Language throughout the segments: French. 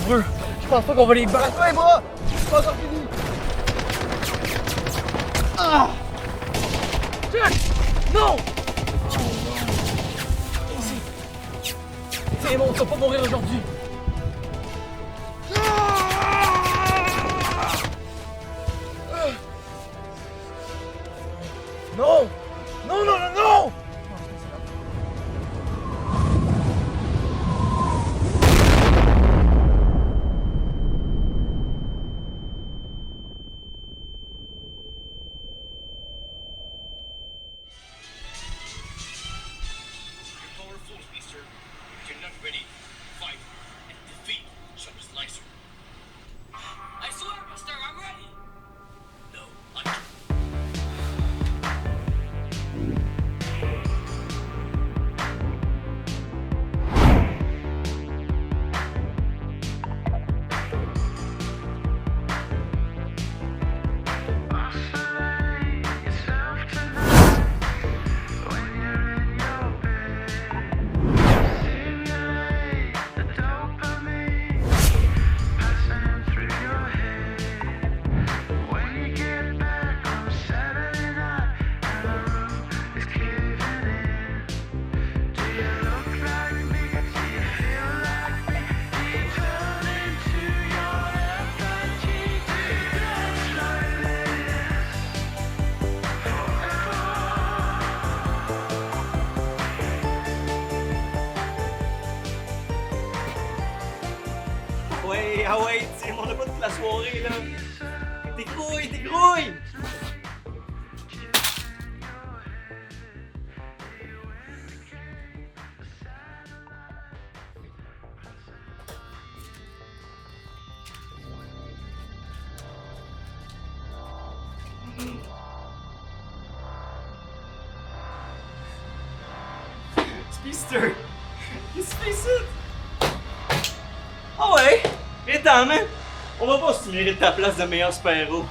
nombreux. Je pense pas qu'on va les battre. Ouais, bras! C'est pas encore fini! Ah! Jack! Non! C'est bon, tu vas pas mourir aujourd'hui. Non! Non, non, non, non! Ah ouais, tiens, on n'a pas toute la soirée, là. T'es grouille, t'es grouille! Speedster! Qu'est-ce que tu fais ici? Ah ouais? Viens-t'en, man! On va voir si tu mérites ta place de meilleur super-héros.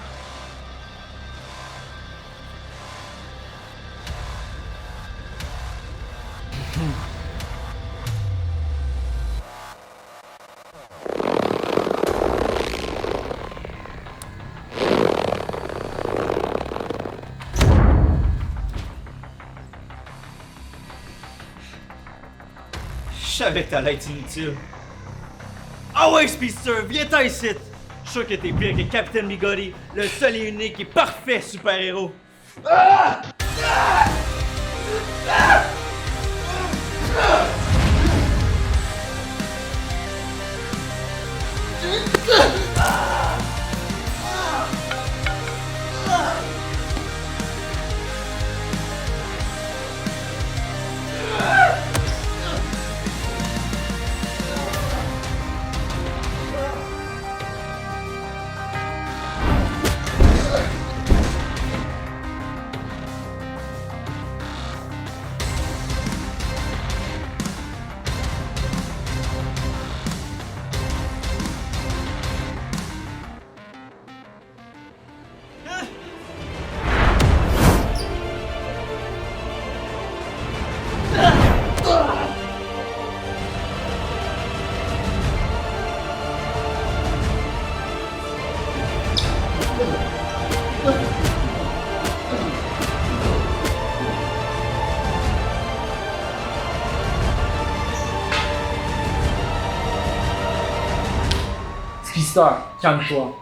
Je savais que t'allais être inutile. Ah ouais, Speedster, viens-t'en ici! Je suis sûr que t'es pire que Captain Bigody, le seul et unique et parfait super-héros. Ah! Ah! Ah! Speedster, calme-toi.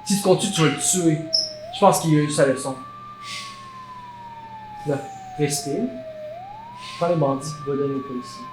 Si tu continues, tu vas le tuer. Je pense qu'il a eu sa leçon. Là, respire. Prends les bandits et va donner aux policiers.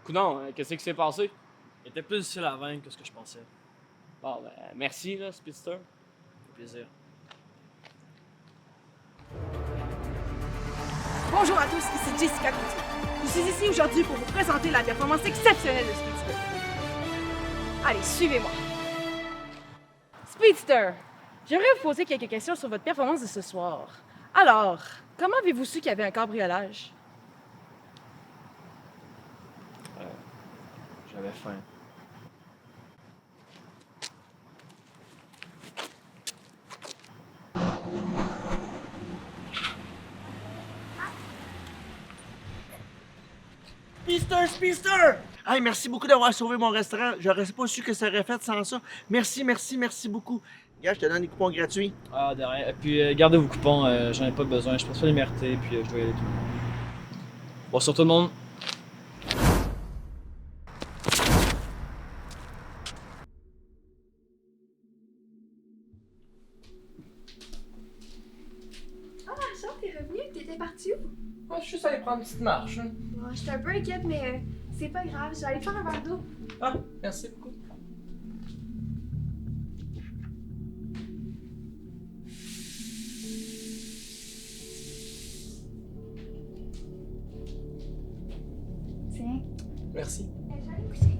Coudon, qu'est-ce qui s'est passé? Il était plus difficile à vaincre que ce que je pensais. Bon, ben, merci, là, Speedster. Ça fait plaisir. Bonjour à tous, ici Jessica Coutier. Je suis ici aujourd'hui pour vous présenter la performance exceptionnelle de Speedster. Allez, suivez-moi. Speedster, j'aimerais vous poser quelques questions sur votre performance de ce soir. Alors, comment avez-vous su qu'il y avait un cambriolage? J'avais faim. Speedster! Hey, merci beaucoup d'avoir sauvé mon restaurant. J'aurais pas su que ça aurait fait sans ça. Merci beaucoup. Gars, je te donne des coupons gratuits. Ah, de rien. Et puis, gardez vos coupons, j'en ai pas besoin. Je pense pas les mériter, puis je dois y aller tout. Bonsoir tout le monde. Ah, Jean, t'es revenu? T'étais parti où? Moi, je suis juste allé prendre une petite marche. Hein. Bon, j'étais un peu inquiète, mais c'est pas grave. Je vais aller faire un verre d'eau. Ah, merci beaucoup. Tiens. Merci. Je vais aller me coucher.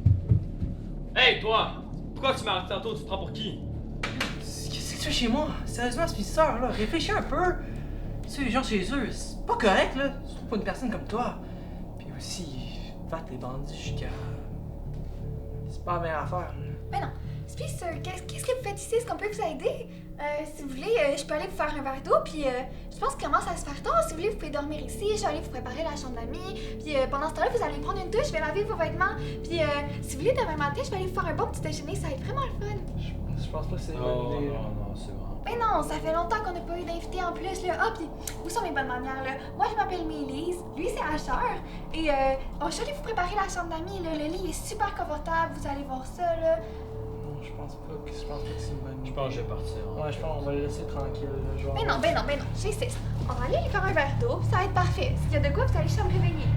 Hey, toi! Pourquoi tu m'as arrêté tantôt? Tu te prends pour qui? Qu'est-ce que tu fais chez moi? Sérieusement, Spicer, là, réfléchis un peu. Tu sais, les gens chez eux, c'est pas correct, là. Surtout pour une personne comme toi. Puis aussi, battre les bandits jusqu'à. C'est pas la meilleure affaire, là. Ben non. Spicer, qu'est-ce que vous faites ici? Est-ce qu'on peut vous aider? Si vous voulez, je peux aller vous faire un verre d'eau, puis je pense qu'il commence à se faire tard. Si vous voulez, vous pouvez dormir ici. Je vais aller vous préparer la chambre d'amis. Puis pendant ce temps-là, vous allez prendre une douche, je vais laver vos vêtements. Puis si vous voulez, demain matin, je vais aller vous faire un bon petit déjeuner. Ça va être vraiment le fun. Je pense pas que c'est une Oh, bonne idée. là. non, c'est bon. Ben non, ça fait longtemps qu'on n'a pas eu d'invité en plus, là. Ah, puis où sont mes bonnes manières, là? Moi, je m'appelle Mélise, lui, c'est Asher. Et je vais aller vous préparer la chambre d'amis, là. Le lit est super confortable, vous allez voir ça, là. Non, je pense pas que c'est une bonne idée. Je pense que je vais partir. Hein. Ouais, je pense qu'on va le laisser tranquille, là. Je vais- Ben non, j'insiste. On va aller lui faire un verre d'eau, puis ça va être parfait. S'il y a de quoi, vous allez juste me réveiller.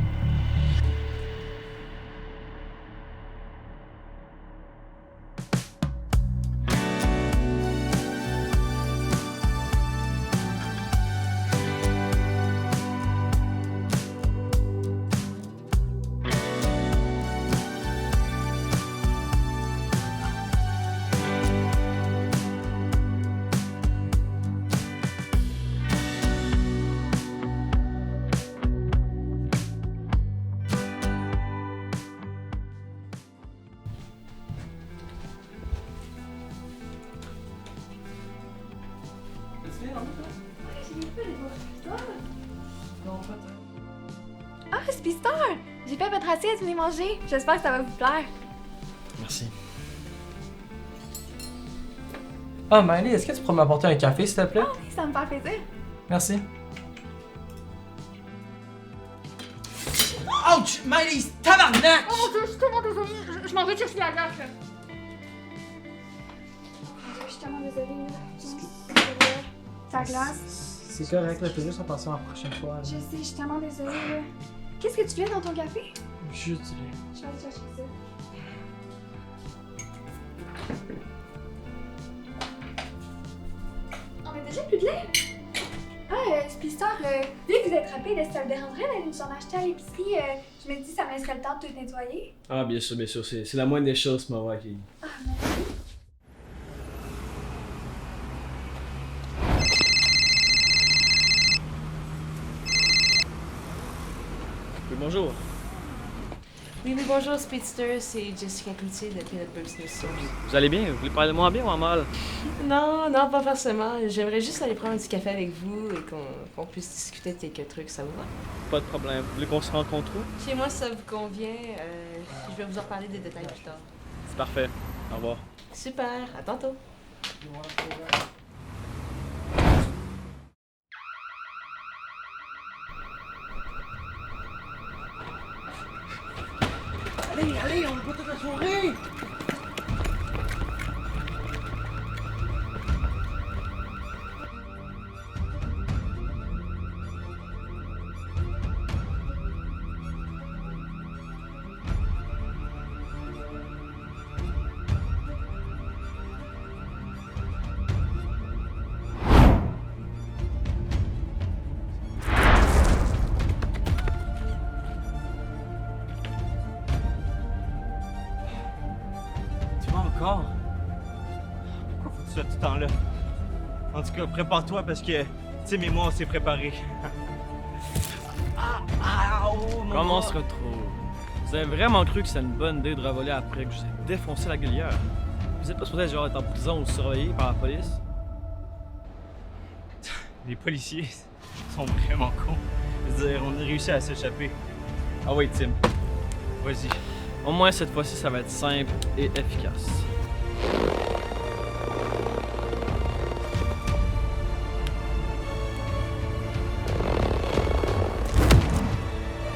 Ah, Spister! J'ai fait votre assiette, venez manger. J'espère que ça va vous plaire. Merci. Ah, Miley, est-ce que tu pourrais m'apporter un café, s'il te plaît? Oui, ça me fait plaisir. Merci. Ouch! Miley, tabarnak! Oh mon dieu, je suis tellement désolée. Je m'en vais chercher la glace, là. Oh mon dieu, je suis tellement désolée, là. Ta glace. C'est correct, là, fais juste attention la prochaine fois. là. Je sais, je suis tellement désolée, là. Qu'est-ce que tu fais dans ton café? Juste, Je vais aller chercher ça. On a déjà plus de lait? Ah, Spicer, vu que vous êtes rapide, est-ce que ça vous dérangerait d'aller nous en acheter à l'épicerie? Je me dis, ça me laisserait le temps de tout nettoyer. Ah, bien sûr, c'est la moindre des choses, ma voix qui. Ah, merci. Oui, bonjour. Oui, bonjour, Speedster, c'est Jessica Cloutier de Peanut Business Sauce. Vous allez bien? Vous voulez parler de moi bien ou en mal? Non, pas forcément. J'aimerais juste aller prendre un petit café avec vous et qu'on puisse discuter de quelques trucs, ça vous va? Pas de problème. Vous voulez qu'on se rencontre où? Chez moi, ça vous convient. Je vais vous en reparler des détails plus tard. C'est parfait. Au revoir. Super, à tantôt. Allez, on va toute la soirée! Tu vois encore? Pourquoi faut que tu sois tout le temps là? En tout cas, prépare-toi parce que Tim et moi, on s'est préparés. Comment on se retrouve? Vous avez vraiment cru que c'était une bonne idée de ravoler après que je vous ai défoncé la gueulière? Vous êtes pas supposé genre être en prison ou surveillé par la police? Les policiers sont vraiment cons. Je veux dire, on a réussi à s'échapper. Ah oui, Tim. Vas-y. Au moins cette fois-ci, ça va être simple et efficace.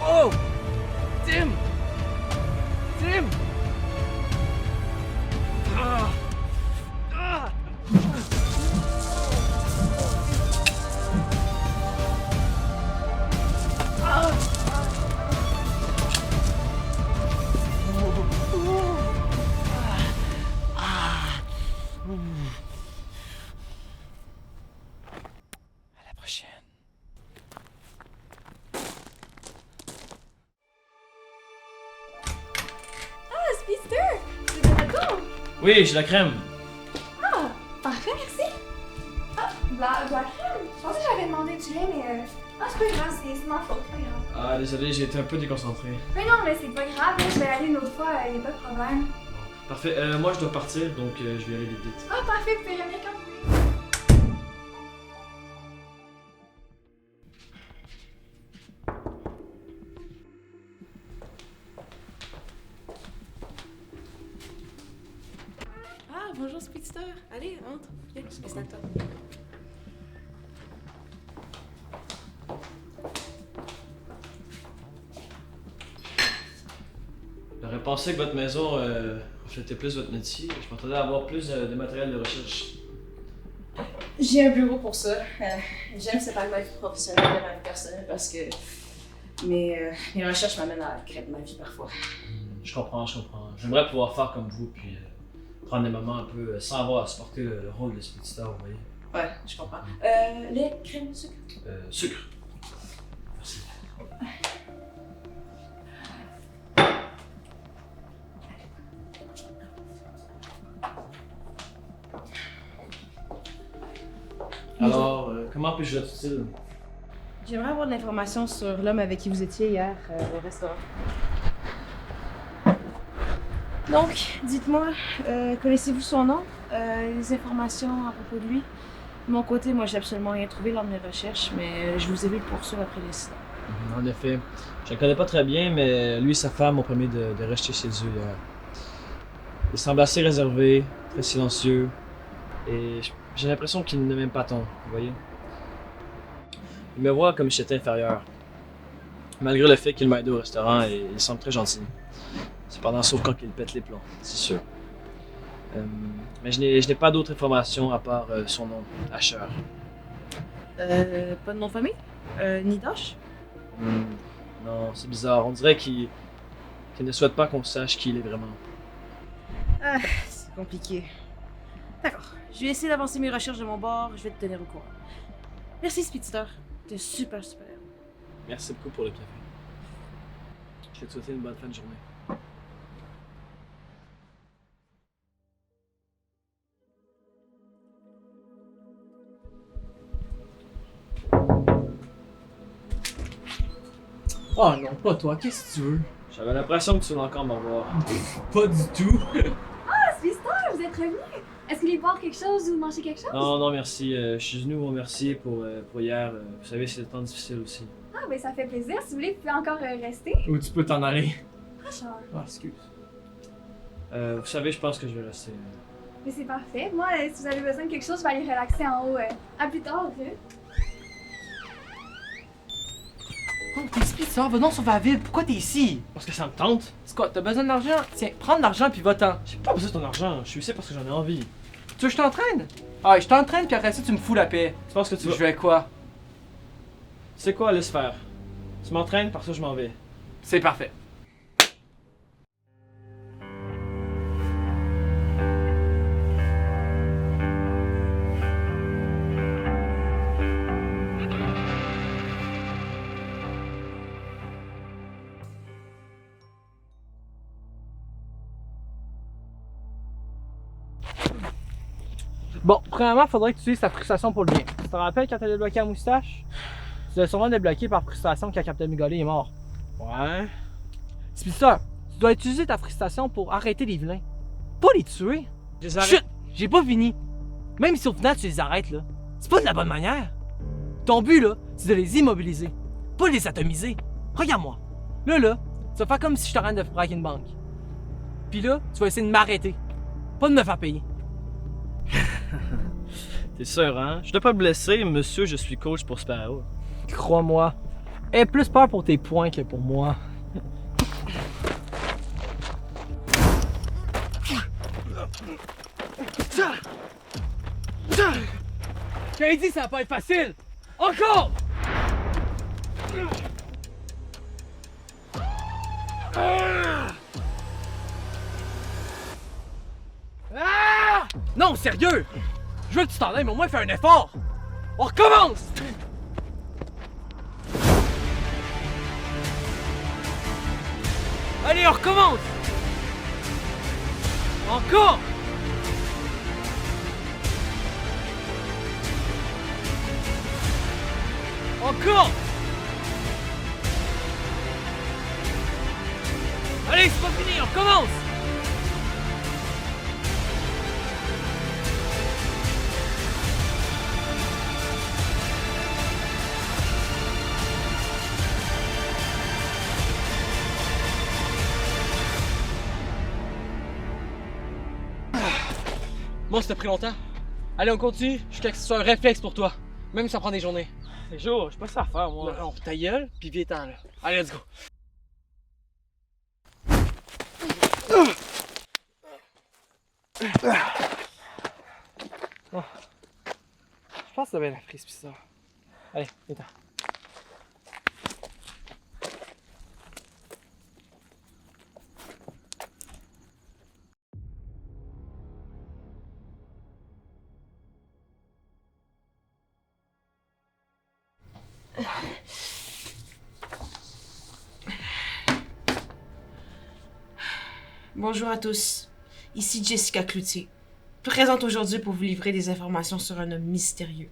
Oh! Tim! Tim! Ah! Ah! À la prochaine. Ah, Speedster! C'est de retour! Oui, j'ai la crème. Ah, parfait, merci! Ah, de la crème! Je pensais que j'avais demandé du lait, mais ah, c'est pas grave, c'est ma faute, c'est pas grave. Ah, désolé, j'ai été un peu déconcentré. Mais non, mais c'est pas grave, là, je vais aller une autre fois, y a pas de problème. Parfait, moi je dois partir, donc je vais aller vite. Ah, parfait, vous pouvez revenir quand vous voulez. Ah, bonjour Speedster. Allez, entre. Viens, installe-toi. J'aurais pensé que votre maison reflétait plus votre métier. Je m'attendais à avoir plus de matériel de recherche. J'ai un bureau pour ça. J'aime séparer ma vie professionnelle de ma vie personnelle parce que mes recherches m'amènent à créer de ma vie parfois. Je comprends. J'aimerais pouvoir faire comme vous, puis prendre des moments un peu sans avoir à supporter le rôle de spéditeur, vous voyez. Ouais, je comprends. Lait, crème, sucre? Sucre. Merci. Alors, comment puis-je être utile? J'aimerais avoir de l'information sur l'homme avec qui vous étiez hier au restaurant. Donc, dites-moi, connaissez-vous son nom? Les informations à propos de lui? De mon côté, moi, j'ai absolument rien trouvé lors de mes recherches, mais je vous ai vu le poursuivre après l'incident. En effet, je le connais pas très bien, mais lui et sa femme m'ont permis de rester chez eux hier. Il semble assez réservé, très silencieux, et j'ai l'impression qu'il ne m'aime pas tant, vous voyez. Il me voit comme si j'étais inférieur, malgré le fait qu'il m'a aidé au restaurant et il semble très gentil. Cependant, sauf quand il pète les plombs, c'est sûr. Mais je n'ai pas d'autres informations à part son nom, Asher. Pas de nom de famille? Ni d'âge? Non, c'est bizarre. On dirait qu'il ne souhaite pas qu'on sache qui il est vraiment. Ah, c'est compliqué. D'accord. Je vais essayer d'avancer mes recherches de mon bord. Je vais te tenir au courant. Merci, Speedster. T'es super héros. Merci beaucoup pour le café. Je vais te souhaiter une bonne fin de journée. Oh non, pas toi, qu'est-ce que tu veux? J'avais l'impression que tu voulais encore me revoir. Pas du tout! Ah, Speedster, vous êtes revenu! Est-ce que vous voulez boire quelque chose ou manger quelque chose? Non, merci. Je suis venu vous remercier pour hier. Vous savez, c'est le temps difficile aussi. Ah, ben ça fait plaisir. Si vous voulez, vous pouvez encore rester. Ou tu peux t'en aller. Ah, Charles. Ah, excuse. Vous savez, je pense que je vais rester. Mais c'est parfait. Moi, si vous avez besoin de quelque chose, je vais aller relaxer en haut. À plus tard, Oh, t'es Speedster, va donc sauver la ville, pourquoi t'es ici? Parce que ça me tente. C'est quoi, t'as besoin d'argent? Tiens, prends de l'argent puis va-t'en. J'ai pas besoin de ton argent. Je suis ici parce que j'en ai envie. Tu veux que je t'entraîne? Ah, je t'entraîne puis après ça, tu me fous la paix. Tu penses que tu Je vas... vais quoi? Tu sais quoi, laisse faire. Tu m'entraînes, par ça je m'en vais. C'est parfait. Bon, premièrement, faudrait que tu utilises ta frustration pour le bien. te rappelles quand t'as débloqué la moustache? Tu l'as sûrement débloqué par frustration quand Captain Migoli est mort. Ouais. Speedster, tu dois utiliser ta frustration pour arrêter les vilains. Pas les tuer. Je les arrête. Chut! J'ai pas fini. Même si au final tu les arrêtes, là, c'est pas de la bonne manière. Ton but, là, c'est de les immobiliser, pas de les atomiser. Regarde-moi. Là, tu vas faire comme si je te rends de braquer une banque. Puis là, tu vas essayer de m'arrêter. Pas de me faire payer. T'es sûr, hein? Je dois pas me blesser, monsieur, je suis coach pour Super-Héros. Crois-moi. Aie plus peur pour tes points que pour moi. Je t'avais dit que ça va pas être facile! Encore! Ah! Non, sérieux! Je veux que tu t'en ailles, mais au moins fais un effort! On recommence! Allez, on recommence! Encore! Encore! Allez, c'est pas fini, on recommence! Bon, ça t'a pris longtemps. Allez, on continue jusqu'à ce que ce soit un réflexe pour toi. Même si ça prend des journées. C'est chaud, j'ai pas ça à faire, moi. Non, ta gueule, pis viens-t'en là. Allez, let's go. Oh. Je pense que ça va bien la prise, pis ça. Allez, viens-t'en. Bonjour à tous, ici Jessica Cloutier, présente aujourd'hui pour vous livrer des informations sur un homme mystérieux,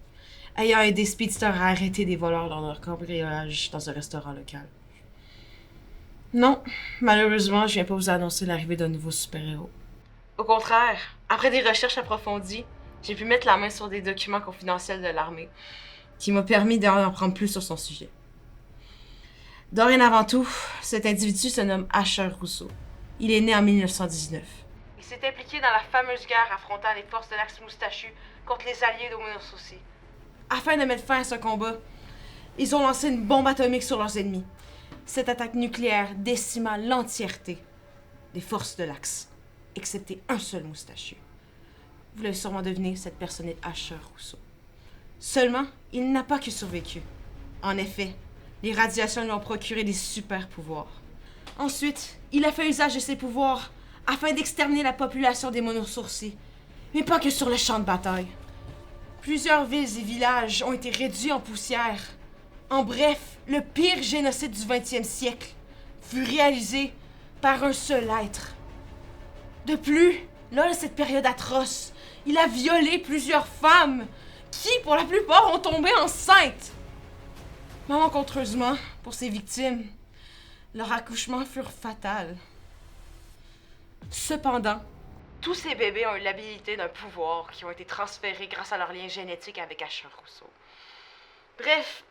ayant aidé Speedster à arrêter des voleurs dans leur cambriolage dans un restaurant local. Non, malheureusement, je viens pas vous annoncer l'arrivée d'un nouveau super-héros. Au contraire, après des recherches approfondies, j'ai pu mettre la main sur des documents confidentiels de l'armée, qui m'ont permis d'en apprendre plus sur son sujet. Dorénavant tout, cet individu se nomme Asher Rousseau. Il est né en 1919. Il s'est impliqué dans la fameuse guerre affrontant les forces de l'Axe Moustachu contre les alliés d'Homenos aussi. Afin de mettre fin à ce combat, ils ont lancé une bombe atomique sur leurs ennemis. Cette attaque nucléaire décima l'entièreté des forces de l'Axe, excepté un seul Moustachu. Vous l'avez sûrement deviné, cette personne est Asher Rousseau. Seulement, il n'a pas que survécu. En effet, les radiations lui ont procuré des super pouvoirs. Ensuite, il a fait usage de ses pouvoirs afin d'exterminer la population des monosourcés, mais pas que sur le champ de bataille. Plusieurs villes et villages ont été réduits en poussière. En bref, le pire génocide du 20e siècle fut réalisé par un seul être. De plus, lors de cette période atroce, il a violé plusieurs femmes qui, pour la plupart, ont tombé enceintes. Malencontreusement, pour ses victimes, leurs accouchements furent fatals. Cependant, tous ces bébés ont eu l'habilité d'un pouvoir qui ont été transférés grâce à leur lien génétique avec Asher Rousseau. Bref,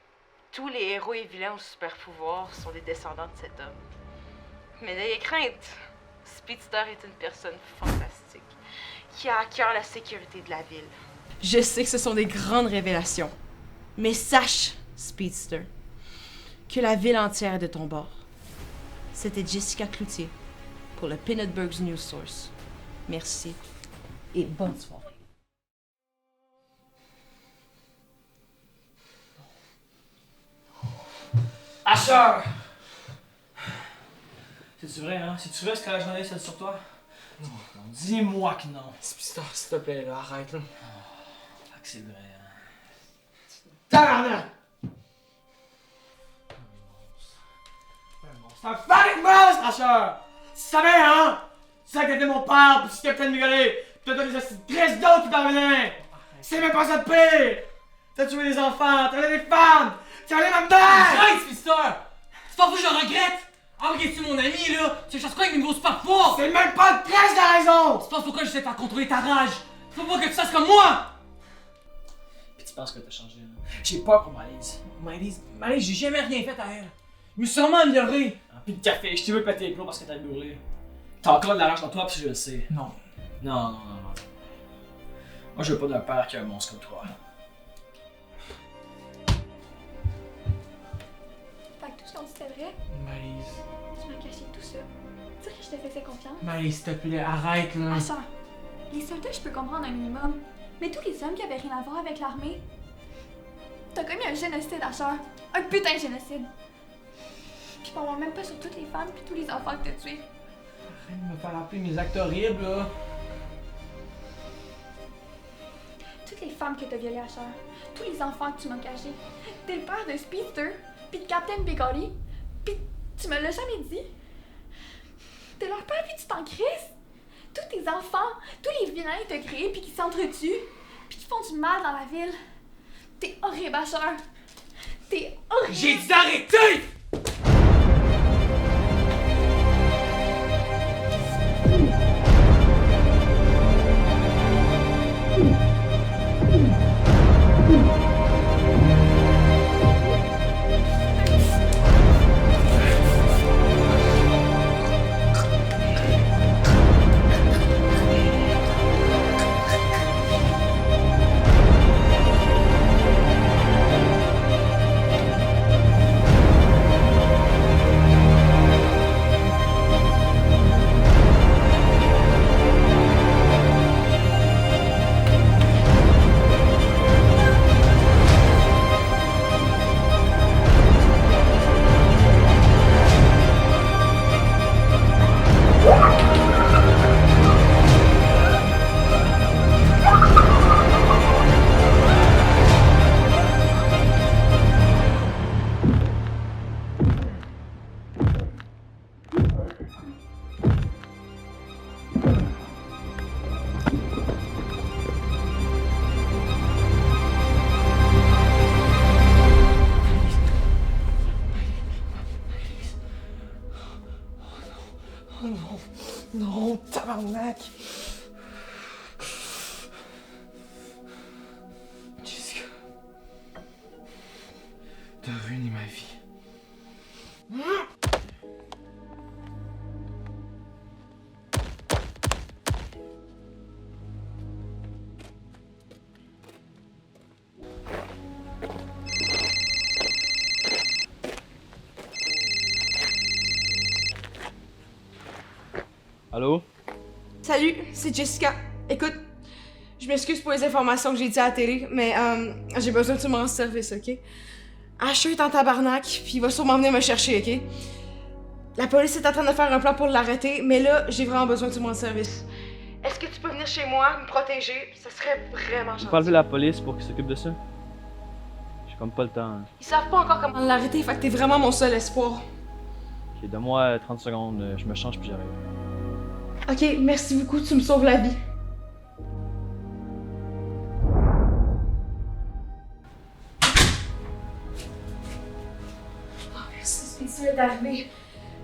tous les héros et vilains aux super pouvoirs sont des descendants de cet homme. Mais n'ayez crainte, Speedster est une personne fantastique qui a à cœur la sécurité de la ville. Je sais que ce sont des grandes révélations, mais sache, Speedster, que la ville entière est de ton bord. C'était Jessica Cloutier pour le Peanutburgs News Source. Merci et bonne soirée. Asher! C'est-tu vrai, hein? C'est-tu vrai ce que la journaliste a dit sur toi? Non, dis-moi que non. Speedster, s'il te plaît, là, arrête, là. Fait que c'est vrai, hein? Tabarnak! C'est un fucking monstre, Asher! Tu savais, hein? Tu sais que t'étais mon père, pis tu t'es plein de migoler, pis t'as donné des astuces graisses d'autres qui t'en venaient! C'est même pas ça de pire! T'as tué des enfants, t'as tué des femmes, t'as tué ma mère! Arrête, Spister! C'est pas vous que je regrette! Ah, ok, tu mon ami, là! Tu cherches quoi avec mes nouveaux super pouvoirs? C'est même pas le presque la raison! C'est pas pourquoi j'essaie de faire contrôler ta rage! Faut pas que tu fasses comme moi! Puis tu penses que t'as changé, là? J'ai peur pour Maëlys, j'ai jamais rien fait à elle. Je me suis sûrement amélioré. Ah, puis de café, je t'ai vu péter les plombs parce que t'as brûlé. T'as encore de la rage en toi, puis je le sais. Non. Non. Moi, je veux pas d'un père qui a un monstre comme toi. Fait que tout ce qu'on dit c'était vrai. Maëlys. Tu m'as caché tout ça. Dire que je te faisais confiance. Maëlys, s'il te plaît, arrête, là. Asher, les soldats, je peux comprendre un minimum. Mais tous les hommes qui avaient rien à voir avec l'armée. T'as commis un génocide, Asher. Un putain de génocide. Puis je parle même pas sur toutes les femmes puis tous les enfants que t'as tués. Arrête de me faire rappeler mes actes horribles, là. Toutes les femmes que t'as violées, Asher. Tous les enfants que tu m'as cachés. T'es le père de Speedster, puis de Captain Bigoli. Puis tu me l'as jamais dit. T'es leur père puis tu t'en crises. Tous tes enfants, tous les vilains que t'as créés puis qui s'entretuent, puis qui font du mal dans la ville. T'es horrible, Asher. T'es horrible. J'ai dit d'arrêter! Non, tabarnak! Jessica. T'as ruiné ma vie. Allô? Salut, c'est Jessica. Écoute, je m'excuse pour les informations que j'ai dit à la télé, mais j'ai besoin que tu me rendes service, ok? Asher est en tabarnak, puis il va sûrement venir me chercher, ok? La police est en train de faire un plan pour l'arrêter, mais là, j'ai vraiment besoin que tu me rendes service. Est-ce que tu peux venir chez moi, me protéger? Ça serait vraiment gentil. Faut pas lever la police pour qu'ils s'occupent de ça? J'ai comme pas le temps. Ils savent pas encore comment l'arrêter, fait que t'es vraiment mon seul espoir. Ok, donne-moi 30 secondes, je me change puis j'arrive. Ok, merci beaucoup, tu me sauves la vie. Oh, merci, Spencer est arrivé.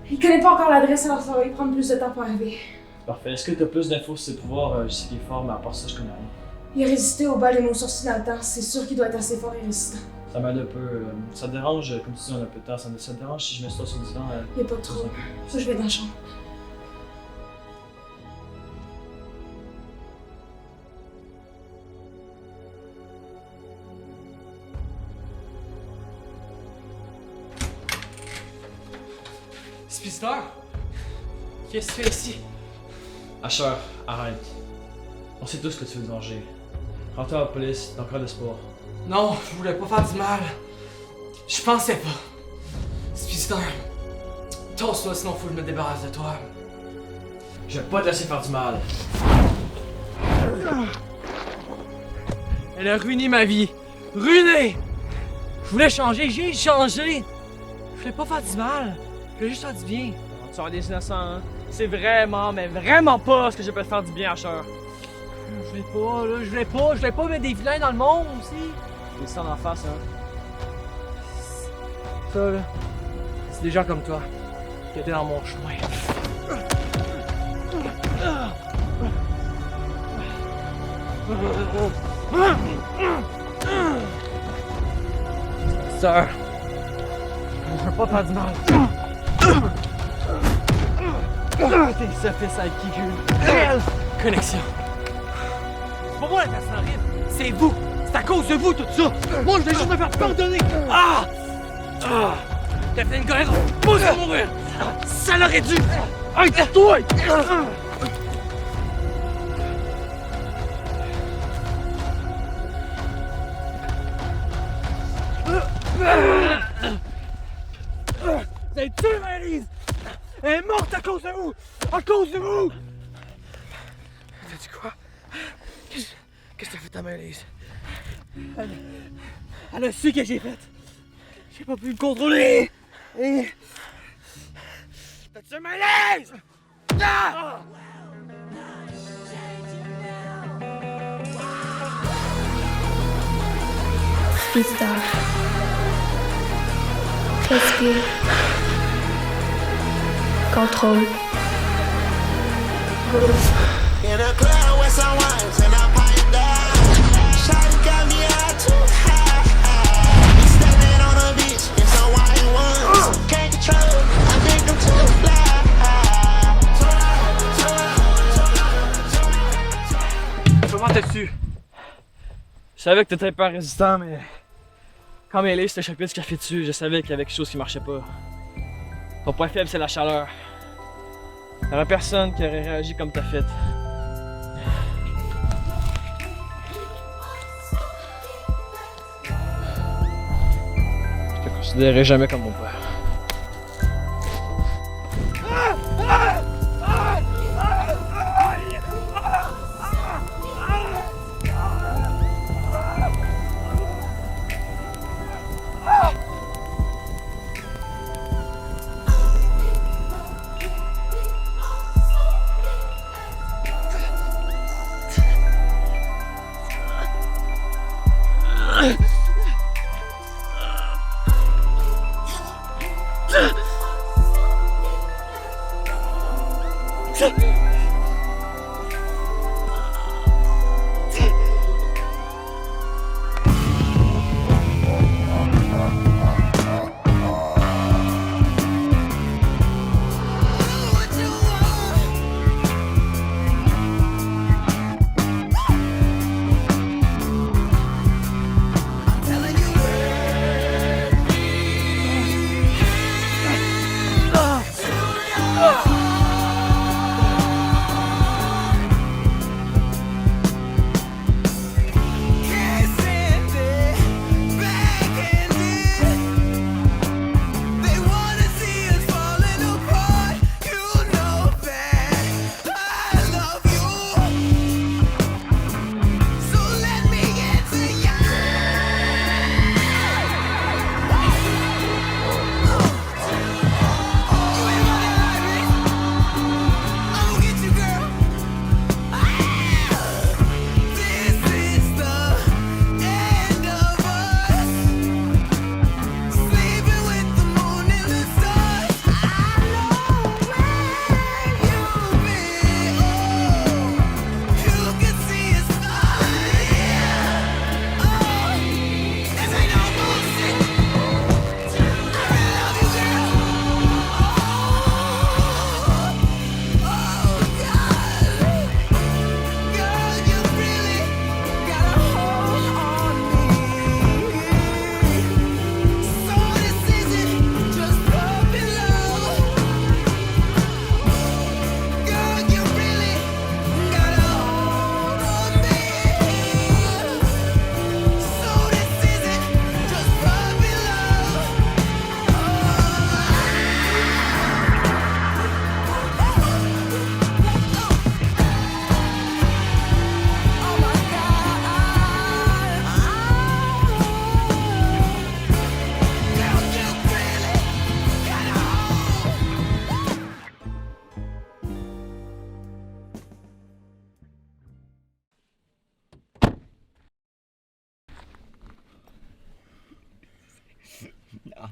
Il connaît pas encore l'adresse, alors ça va lui prendre plus de temps pour arriver. Parfait. Est-ce que t'as plus d'infos sur ses pouvoirs? Je sais qu'il est fort, mais à part ça, je connais rien. Il a résisté aux balles et aux sourcils dans le temps, c'est sûr qu'il doit être assez fort et résistant. Ça m'aide un peu. Ça te dérange, comme tu dis, on a peu de temps. Ça te dérange si je mets ça sur le divan? Y'a pas trop. Ça, je vais dans la chambre. Spister? Qu'est-ce que tu fais ici? Asher, arrête. On sait tous que tu veux te venger. Rentre à la police, t'as encore d'espoir. Non, je voulais pas faire du mal. Je pensais pas. Spister, tosse-toi sinon faut que je me débarrasse de toi. Je vais pas te laisser faire du mal. Elle a ruiné ma vie. Ruiné! Je voulais changer, j'ai changé. Je voulais pas faire du mal. Je voulais juste faire du bien. Tu sors des innocents, hein? C'est vraiment, mais vraiment pas ce que je peux te faire du bien, Asher. Je voulais pas, là, je voulais pas mettre des vilains dans le monde aussi. J'ai ça en face, hein. Ça, là, c'est des gens comme toi qui étaient dans mon chemin. Sœur, je veux pas faire du mal. T'es ce fils avec qui j'ai une réelle connexion. C'est pas moi la personne horrible, c'est vous. C'est à cause de vous tout ça. Moi, je voulais juste me faire pardonner. T'as fait une colère, pousse à mourir. Ça l'aurait dû. Hey, toi! Vous avez tué Maëlys! Elle est morte à cause de vous! À cause de vous! Sais-tu quoi? Qu'est-ce que t'as fait à Maëlys? Elle a su que j'ai fait! J'ai pas pu me contrôler! Et... T'as tué Maëlys! Ah! Speedstar. Respire. Contrôle. In a club with some wines and I pipe down. Shawty got me out too high. We standing on the beach in some white ones. Can't control, I think I'm too fly. Comment t'as-tu? Je savais que t'étais pas résistant, mais... Quand Maëlys t'a chopé du café dessus, je savais qu'il y avait quelque chose qui marchait pas. Ton point faible, c'est la chaleur. Il y aurait personne qui aurait réagi comme t'as fait. Je te considérerai jamais comme mon père.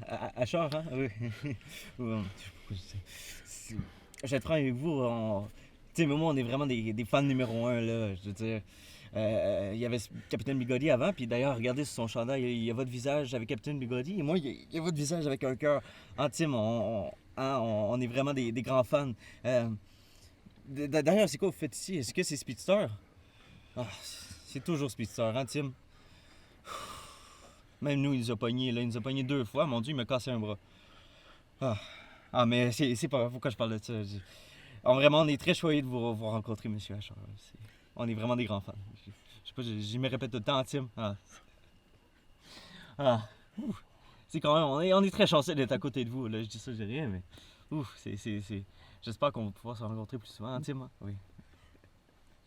Achard, hein? Oui. Je vais être franc avec vous, tu sais, mais moi, on est vraiment des fans numéro 1, là, je veux dire. Il y avait Capitaine Bigody avant, puis d'ailleurs, regardez sur son chandail, il y a votre visage avec Capitaine Bigody, et moi, il y a votre visage avec un cœur. En Tim, on est vraiment des grands fans. D'ailleurs, c'est quoi vous faites ici? Est-ce que c'est Speedster? Ah, c'est toujours Speedster, hein, Tim? Même nous, il nous a pognés, là. Il nous a pognés 2 fois. Mon Dieu, il m'a cassé un bras. Mais c'est pas grave. Pourquoi je parle de ça? Vraiment, on est très choyés de vous rencontrer, monsieur Achard. On est vraiment des grands fans. Je sais pas, je me répète tout le temps, Tim. C'est quand même... On est très chanceux d'être à côté de vous, là. Je dis ça, je dis rien, mais... J'espère qu'on va pouvoir se rencontrer plus souvent, hein, Tim? Oui.